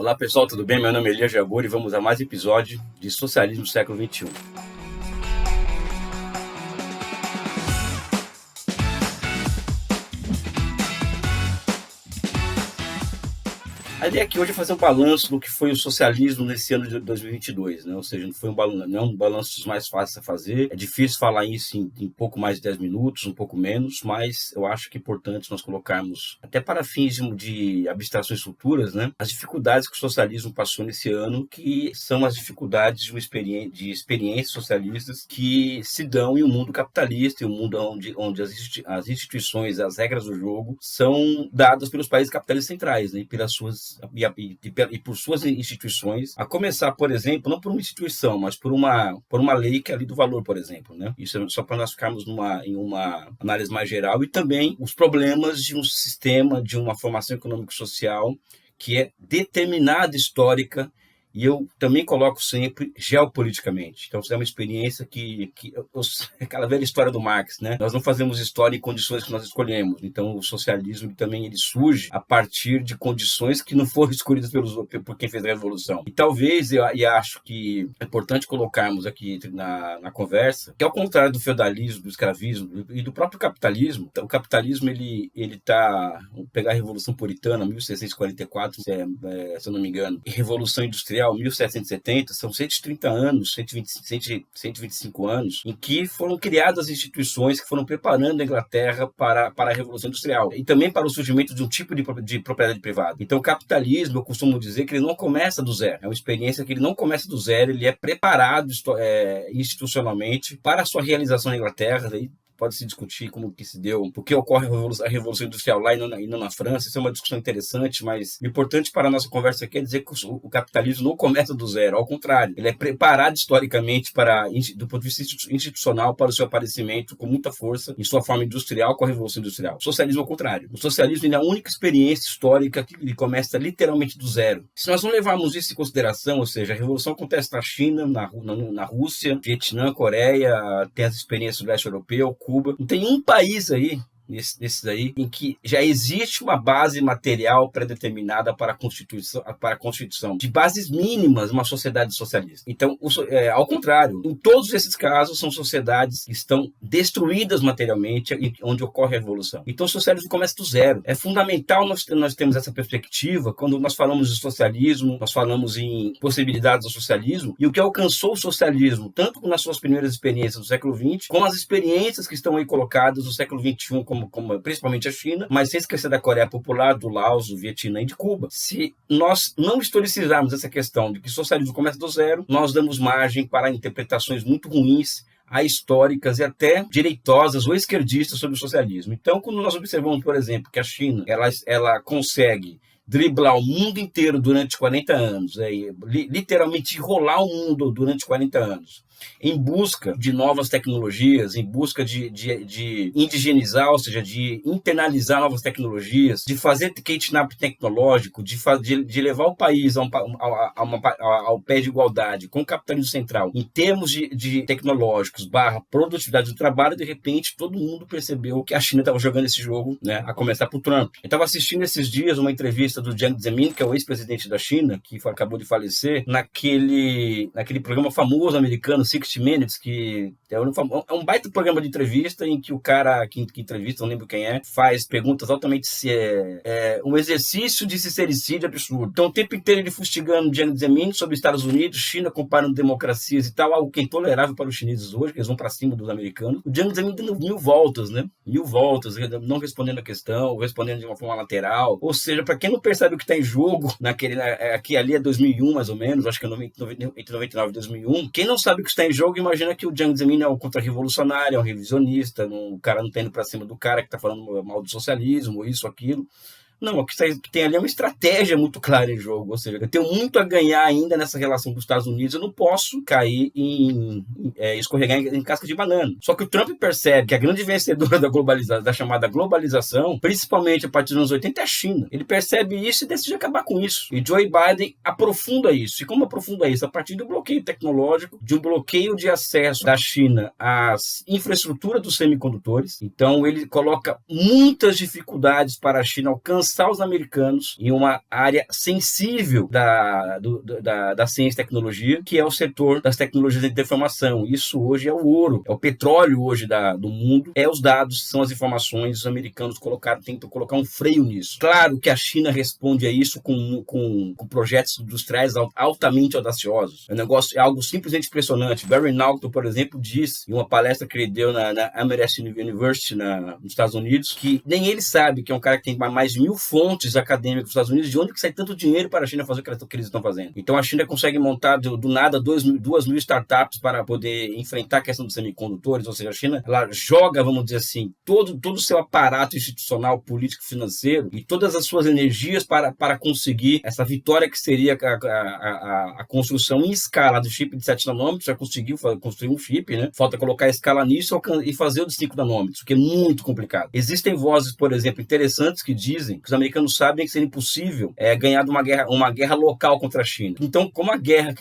Olá pessoal, tudo bem? Meu nome é Elias Jabor e vamos a mais um episódio de Socialismo Século XXI. A ideia aqui hoje é fazer um balanço do que foi o socialismo nesse ano de 2022, né? Ou seja, não é um balanço dos mais fáceis a fazer. É difícil falar isso em pouco mais de 10 minutos, um pouco menos, mas eu acho que é importante nós colocarmos, até para fins de abstrações futuras, né? As dificuldades que o socialismo passou nesse ano, que são as dificuldades de experiências socialistas que se dão em um mundo capitalista, em um mundo onde as instituições, as regras do jogo são dadas pelos países capitalistas centrais, né? E por suas instituições, a começar, por exemplo, não por uma instituição, mas por uma lei que é a lei do valor, por exemplo, né? Isso é só para nós ficarmos em uma análise mais geral, e também os problemas de um sistema, de uma formação econômico-social que é determinada histórica. E eu também coloco sempre geopoliticamente. Então, isso é uma experiência aquela velha história do Marx, né? Nós não fazemos história em condições que nós escolhemos. Então, o socialismo também ele surge a partir de condições que não foram escolhidas por quem fez a revolução. E talvez, eu acho que é importante colocarmos aqui na conversa, que ao contrário do feudalismo, do escravismo e do próprio capitalismo, o capitalismo, ele tá, vamos pegar a Revolução Puritana, 1644, se eu não me engano, e Revolução Industrial, 1770, são 130 anos, 125 anos, em que foram criadas instituições que foram preparando a Inglaterra para a Revolução Industrial e também para o surgimento de um tipo de propriedade privada. Então, o capitalismo, eu costumo dizer que ele não começa do zero. É uma experiência que ele não começa do zero, ele é preparado institucionalmente para a sua realização na Inglaterra. Daí pode se discutir como que se deu, por que ocorre a Revolução Industrial lá e não na França. Isso é uma discussão interessante, mas o importante para a nossa conversa aqui é dizer que o capitalismo não começa do zero, ao contrário, ele é preparado historicamente do ponto de vista institucional para o seu aparecimento com muita força em sua forma industrial com a Revolução Industrial. O socialismo é o contrário. O socialismo é a única experiência histórica que ele começa literalmente do zero. Se nós não levarmos isso em consideração, ou seja, a Revolução acontece na China, na Rússia, Vietnã, Coreia, tem as experiências do leste europeu, Cuba. Não tem um país aí, nesses aí, em que já existe uma base material pré-determinada para a constituição de bases mínimas de uma sociedade socialista. Então, ao contrário, em todos esses casos, são sociedades que estão destruídas materialmente, onde ocorre a revolução. Então, o socialismo começa do zero. É fundamental nós termos essa perspectiva quando nós falamos de socialismo, nós falamos em possibilidades do socialismo, e o que alcançou o socialismo, tanto nas suas primeiras experiências do século XX, como as experiências que estão aí colocadas no século XXI, como principalmente a China, mas sem esquecer da Coreia Popular, do Laos, do Vietnã e de Cuba. Se nós não historicizarmos essa questão de que o socialismo começa do zero, nós damos margem para interpretações muito ruins, ahistóricas e até direitosas ou esquerdistas sobre o socialismo. Então, quando nós observamos, por exemplo, que a China ela consegue driblar o mundo inteiro durante 40 anos, literalmente enrolar o mundo durante 40 anos, em busca de novas tecnologias, em busca de indigenizar, ou seja, de internalizar novas tecnologias, de fazer catch-up tecnológico, de levar o país ao pé de igualdade com o capitalismo central, em termos de tecnológicos, produtividade do trabalho. De repente, todo mundo percebeu que a China estava jogando esse jogo, né, a começar por Trump. Eu estava assistindo esses dias uma entrevista do Jiang Zemin, que é o ex-presidente da China, que acabou de falecer, naquele programa famoso americano, 60 Minutes, que é um baita programa de entrevista em que o cara que entrevista, não lembro quem é, faz perguntas altamente um exercício de sincericídio absurdo. Então, o tempo inteiro ele fustigando Jiang Zemin sobre Estados Unidos, China comparando democracias e tal, algo que é intolerável para os chineses hoje, que eles vão para cima dos americanos. O Jiang Zemin dando 1000 voltas, né? 1000 voltas, não respondendo a questão, respondendo de uma forma lateral. Ou seja, para quem não percebe o que está em jogo, ali é 2001 mais ou menos, acho que é entre 99 e 2001, quem não sabe o que está em jogo, imagina que o Jiang Zemin é um contra-revolucionário, é um revisionista, o cara não está indo para cima do cara que está falando mal do socialismo, isso, aquilo. Não, o que tem ali é uma estratégia muito clara em jogo, ou seja, eu tenho muito a ganhar ainda nessa relação com os Estados Unidos, eu não posso cair escorregar em casca de banana. Só que o Trump percebe que a grande vencedora da chamada globalização, principalmente a partir dos anos 80, é a China. Ele percebe isso e decide acabar com isso. E Joe Biden aprofunda isso. E como aprofunda isso? A partir do bloqueio tecnológico, de um bloqueio de acesso da China às infraestruturas dos semicondutores. Então, ele coloca muitas dificuldades para a China alcançar lançar os americanos em uma área sensível da ciência e tecnologia, que é o setor das tecnologias de informação. Isso hoje é o ouro, é o petróleo hoje do mundo, os dados, são as informações. Os americanos tentam colocar um freio nisso. Claro que a China responde a isso com projetos industriais altamente audaciosos. É algo simplesmente impressionante. Barry Naughton, por exemplo, disse em uma palestra que ele deu na Amherst University, nos Estados Unidos, que nem ele sabe, que é um cara que tem mais de 1.000 fontes acadêmicas dos Estados Unidos, de onde que sai tanto dinheiro para a China fazer o que eles estão fazendo. Então a China consegue montar do nada 2.000 startups para poder enfrentar a questão dos semicondutores. Ou seja, a China, ela joga, vamos dizer assim, todo o seu aparato institucional, político, financeiro e todas as suas energias para conseguir essa vitória que seria a construção em escala do chip de 7 nanômetros. Já conseguiu construir um chip, né? Falta colocar a escala nisso e fazer o de 5 nanômetros, que é muito complicado. Existem vozes, por exemplo, interessantes que dizem que os americanos sabem que seria impossível ganhar uma guerra local contra a China. Então, como a guerra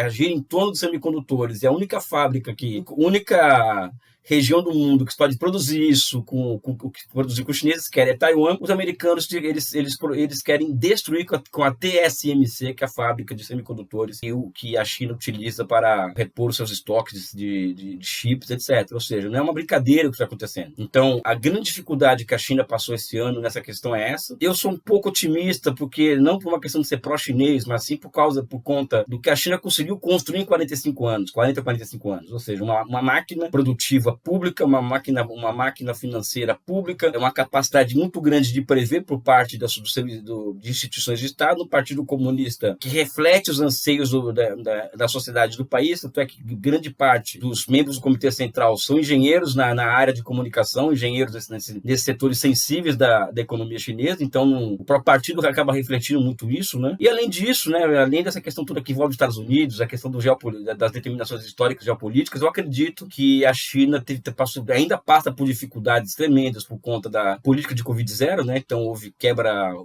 gira em torno dos semicondutores, é a única fábrica única região do mundo que pode produzir isso com o que produzir com os chineses querem é Taiwan. Os americanos eles querem destruir com a TSMC, que é a fábrica de semicondutores que a China utiliza para repor os seus estoques de chips, etc. Ou seja, não é uma brincadeira o que está acontecendo. Então, a grande dificuldade que a China passou esse ano nessa questão é essa. Eu sou um pouco otimista, porque não por uma questão de ser pró-chinês, mas sim por conta do que a China conseguiu construir em 40 a 45 anos. Ou seja, uma máquina produtiva pública, uma máquina financeira pública, uma capacidade muito grande de prever por parte de instituições de Estado, no Partido Comunista, que reflete os anseios da sociedade do país. Tanto é que grande parte dos membros do Comitê Central são engenheiros na área de comunicação, engenheiros nesses setores sensíveis da economia chinesa. Então, o próprio partido acaba refletindo muito isso, né? E além disso, né, além dessa questão toda que envolve os Estados Unidos, a questão das determinações históricas geopolíticas, eu acredito que a China ainda passa por dificuldades tremendas por conta da política de Covid-0, né? Então houve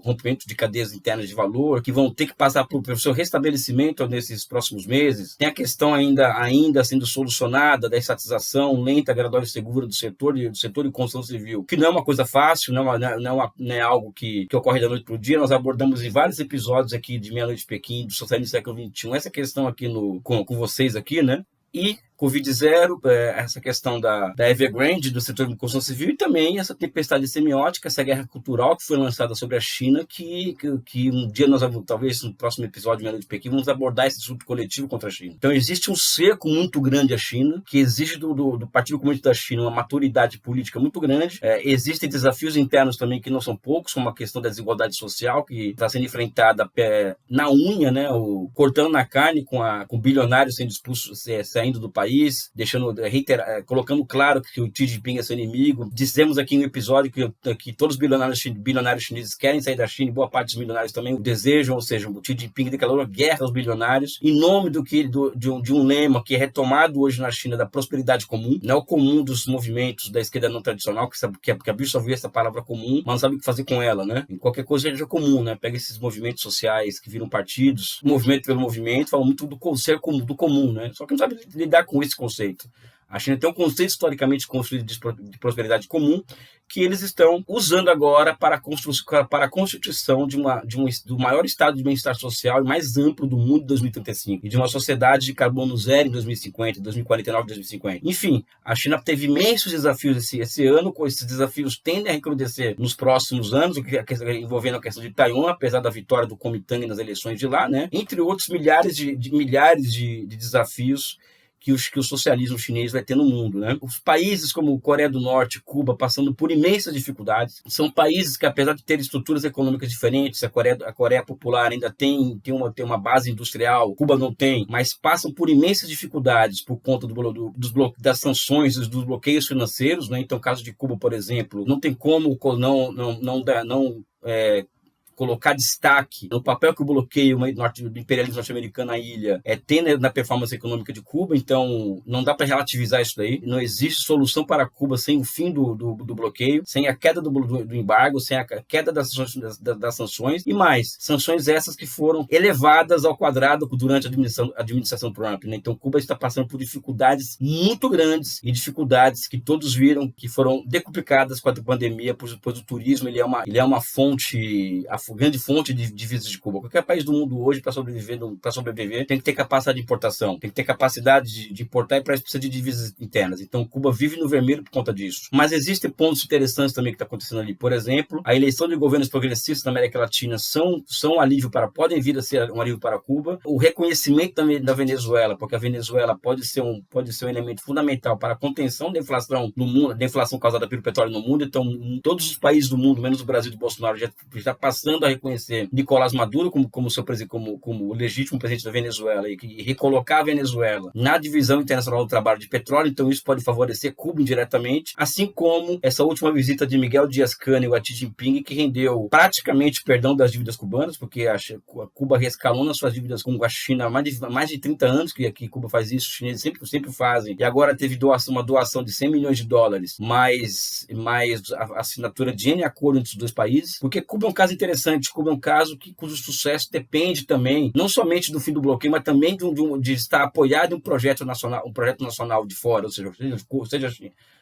rompimento de cadeias internas de valor, que vão ter que passar pelo seu restabelecimento nesses próximos meses. Tem a questão ainda sendo solucionada da estatização lenta, gradual e segura do setor de construção civil, que não é uma coisa fácil, não é algo que ocorre da noite para o dia. Nós abordamos em vários episódios aqui de Meia Noite de Pequim, do Socialismo do Século XXI, essa questão aqui com vocês aqui, né? E Covid-0, essa questão da Evergrande, do setor de construção civil, e também essa tempestade semiótica, essa guerra cultural que foi lançada sobre a China, que um dia nós vamos, talvez no próximo episódio de Meia Noite de Pequim, vamos abordar esse assunto coletivo contra a China. Então existe um cerco muito grande à China, que exige do Partido Comunista da China uma maturidade política muito grande. Existem desafios internos também que não são poucos, como a questão da desigualdade social, que está sendo enfrentada na unha, né, cortando na carne, com bilionários sendo expulsos, saindo do país, colocando claro que o Xi Jinping é seu inimigo. Dissemos aqui em um episódio que todos os bilionários chineses querem sair da China, e boa parte dos bilionários também o desejam. Ou seja, o Xi Jinping declarou guerra aos bilionários em nome de um lema que é retomado hoje na China, da prosperidade comum. Não é o comum dos movimentos da esquerda não tradicional, que absorveu essa palavra comum, mas não sabe o que fazer com ela, né? Em qualquer coisa seja comum, né? Pega esses movimentos sociais que viram partidos, movimento pelo movimento, falam muito do comum, né? Só que não sabe lidar com esse conceito. A China tem um conceito historicamente construído de prosperidade comum que eles estão usando agora para a constituição do maior estado de bem-estar social e mais amplo do mundo em 2035 e de uma sociedade de carbono zero em 2050, 2049, 2050. Enfim, a China teve imensos desafios esse ano, esses desafios tendem a recrudescer nos próximos anos, envolvendo a questão de Taiwan, apesar da vitória do Kuomintang nas eleições de lá, né? Entre outros milhares de desafios que o socialismo chinês vai ter no mundo, né? Os países como Coreia do Norte, Cuba, passando por imensas dificuldades, são países que, apesar de terem estruturas econômicas diferentes, a Coreia Popular ainda tem uma base industrial, Cuba não tem, mas passam por imensas dificuldades por conta das sanções, dos bloqueios financeiros, né? Então, no caso de Cuba, por exemplo, não tem como colocar destaque no papel que o bloqueio do imperialismo norte-americano na ilha tem na performance econômica de Cuba. Então, não dá para relativizar isso daí. Não existe solução para Cuba sem o fim do bloqueio, sem a queda do embargo, sem a queda das sanções, e mais, sanções essas que foram elevadas ao quadrado durante a administração Trump, né? Então, Cuba está passando por dificuldades muito grandes, e dificuldades que todos viram que foram decuplicadas com a pandemia, pois o turismo ele é uma fonte, a grande fonte de divisas de Cuba. Qualquer país do mundo hoje, para sobreviver, tem que ter capacidade de importação, tem que ter capacidade de importar, e para isso precisa de divisas internas. Então, Cuba vive no vermelho por conta disso. Mas existem pontos interessantes também que está acontecendo ali. Por exemplo, a eleição de governos progressistas na América Latina podem vir a ser um alívio para Cuba. O reconhecimento também da Venezuela, porque a Venezuela pode ser um elemento fundamental para a contenção da inflação no mundo, da inflação causada pelo petróleo no mundo. Então, todos os países do mundo, menos o Brasil de Bolsonaro, já está passando a reconhecer Nicolás Maduro como legítimo presidente da Venezuela, e recolocar a Venezuela na divisão internacional do trabalho de petróleo. Então, isso pode favorecer Cuba indiretamente, assim como essa última visita de Miguel Díaz-Canel a Xi Jinping, que rendeu praticamente perdão das dívidas cubanas, porque a Cuba rescalona suas dívidas com a China há mais de 30 anos que aqui Cuba faz isso, os chineses sempre fazem, e agora teve uma doação de 100 milhões de dólares, mais a assinatura de N acordo entre os dois países, porque Cuba é um caso interessante. Cuba é um caso cujo sucesso depende também, não somente do fim do bloqueio, mas também de estar apoiado em um projeto nacional de fora, ou seja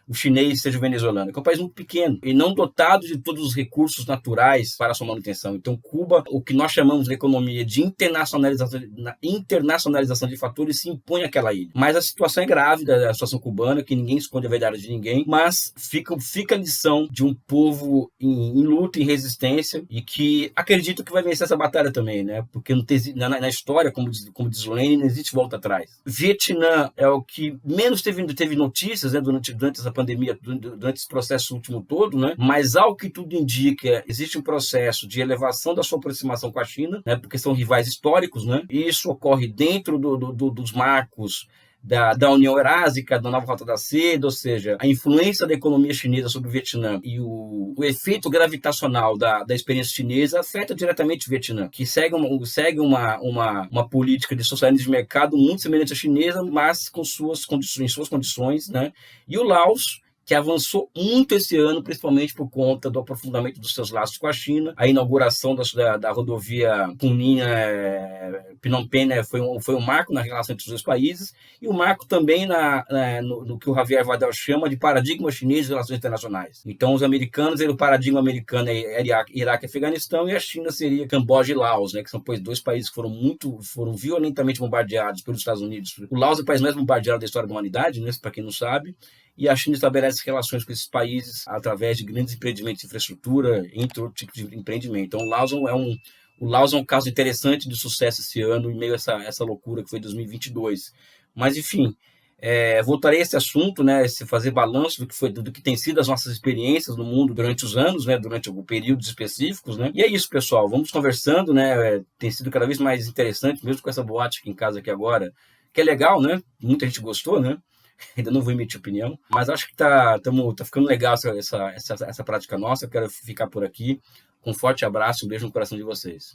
o chinês, seja o venezuelano, que é um país muito pequeno e não dotado de todos os recursos naturais para a sua manutenção. Então, Cuba, o que nós chamamos de economia de internacionalização de fatores, se impõe àquela ilha. Mas a situação é grave, da situação cubana, que ninguém esconde a verdade de ninguém, mas fica a lição de um povo em luta, em resistência, e que acredito que vai vencer essa batalha também, né? Porque na história, como diz o Lenin, não existe volta atrás. Vietnã é o que menos teve notícias, né, durante essa pandemia, durante esse processo último todo, né? Mas, ao que tudo indica, existe um processo de elevação da sua aproximação com a China, né? Porque são rivais históricos, né? E isso ocorre dentro dos marcos da União Eurásica, da Nova Rota da Seda, ou seja, a influência da economia chinesa sobre o Vietnã e o efeito gravitacional da experiência chinesa afeta diretamente o Vietnã, que segue uma política de socialismo de mercado muito semelhante à chinesa, mas com suas condições, né? E o Laos, que avançou muito esse ano, principalmente por conta do aprofundamento dos seus laços com a China. A inauguração da rodovia Phnom Penh, né, foi um marco na relação entre os dois países, e um marco também no que o Javier Vadel chama de paradigma chinês de relações internacionais. Então, o paradigma americano é Iraque e Afeganistão, e a China seria Camboja e Laos, né, que são dois países que foram violentamente bombardeados pelos Estados Unidos. O Laos é o país mais bombardeado da história da humanidade, né, para quem não sabe, e a China estabelece relações com esses países através de grandes empreendimentos de infraestrutura, entre outros tipos de empreendimento. Então, o Laos é um caso interessante de sucesso esse ano, em meio a essa loucura que foi 2022. Mas, enfim, voltarei a esse assunto, né, fazer balanço do que tem sido as nossas experiências no mundo durante os anos, né, durante períodos específicos, né. E é isso, pessoal, vamos conversando, né, tem sido cada vez mais interessante, mesmo com essa boate aqui em casa aqui agora, que é legal, né, muita gente gostou, né. Ainda não vou emitir opinião, mas acho que tá ficando legal essa prática nossa. Eu quero ficar por aqui. Um forte abraço, um beijo no coração de vocês.